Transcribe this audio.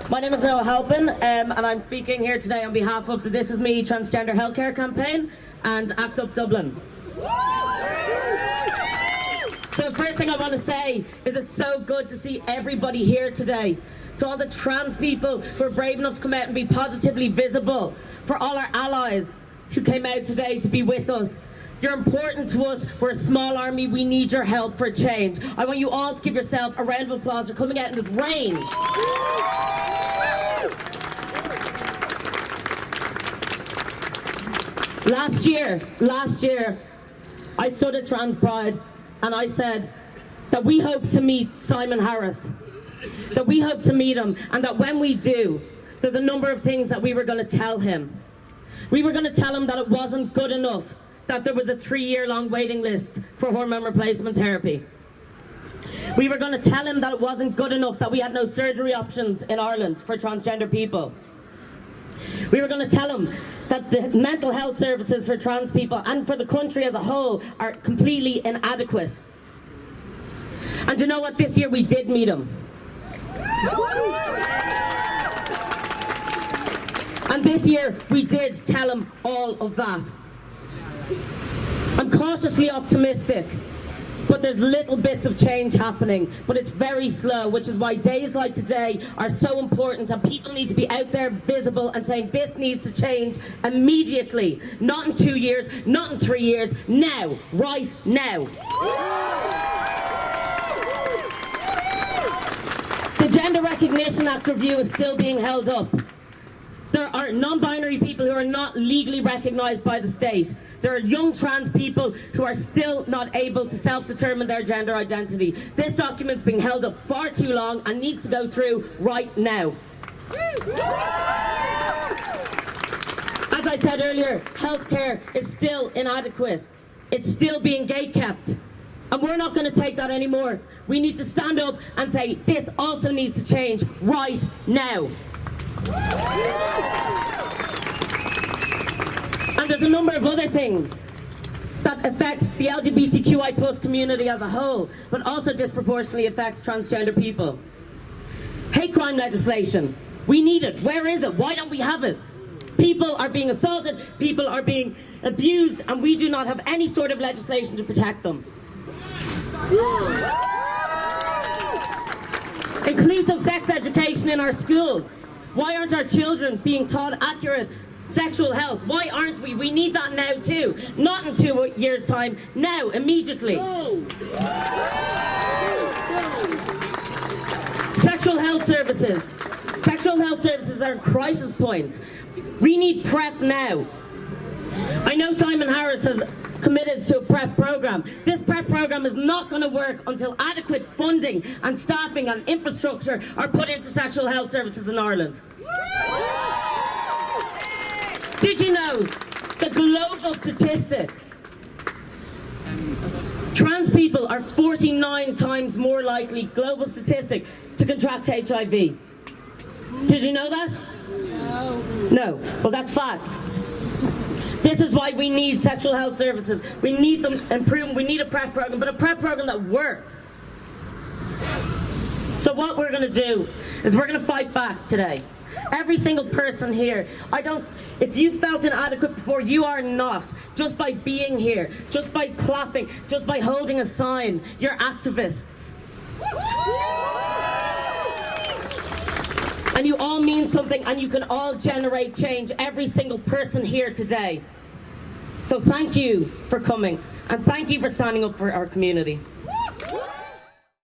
My name is Halpin, and I'm speaking here today on behalf of the This Is Me Transgender Healthcare campaign and Act Up Dublin. So the first thing I want to say is it's so good to see everybody here today. To all the trans people who are brave enough to come out and be positively visible. For all our allies who came out today to be with us. You're important to us. We're a small army. We need your help for change. I want you all to give yourself a round of applause for coming out in this rain. Last year, I stood at Trans Pride and I said that we hope to meet Simon Harris, that we hope to meet him, and that when we do, there's a number of things that we were going to tell him. We were going to tell him that it wasn't good enough that there was a 3-year-long waiting list for hormone replacement therapy. We were going to tell him that it wasn't good enough that we had no surgery options in Ireland for transgender people. We were going to tell him that the mental health services for trans people and for the country as a whole are completely inadequate. And you know what? This year we did meet him. And this year we did tell him all of that. I'm cautiously optimistic, but there's little bits of change happening, but it's very slow, which is why days like today are so important, and people need to be out there visible and saying this needs to change immediately. Not in 2 years, not in 3 years, now, right now. The Gender Recognition Act review is still being held up. There are non-binary people who are not legally recognised by the state. There are young trans people who are still not able to self-determine their gender identity. This document's being held up far too long and needs to go through right now. As I said earlier, healthcare is still inadequate. It's still being gatekept. And we're not going to take that anymore. We need to stand up and say this also needs to change right now. And there's a number of other things that affects the LGBTQI plus community as a whole, but also disproportionately affects transgender people. Hate crime legislation. We need it. Where is it? Why don't we have it? People are being assaulted, people are being abused, and we do not have any sort of legislation to protect them. Inclusive sex education in our schools. Why aren't our children being taught accurate sexual health? Why aren't we? We need that now too. Not in 2 years' time. Now, immediately. Sexual health services. Sexual health services are a crisis point. We need PrEP now. I know Simon Harris has committed to a PrEP program. This PrEP program is not going to work until adequate funding and staffing and infrastructure are put into sexual health services in Ireland. Did you know the global statistic? Trans people are 49 times more likely, global statistic, to contract HIV. Did you know that? No. Well, that's fact. This is why we need sexual health services. We need them improved. We need a PrEP program, but a PrEP program that works. So what we're going to do is we're going to fight back today. Every single person here, if you felt inadequate before, you are not. Just by being here, just by clapping, just by holding a sign, you're activists. And you all mean something, and you can all generate change, every single person here today. So thank you for coming, and thank you for standing up for our community.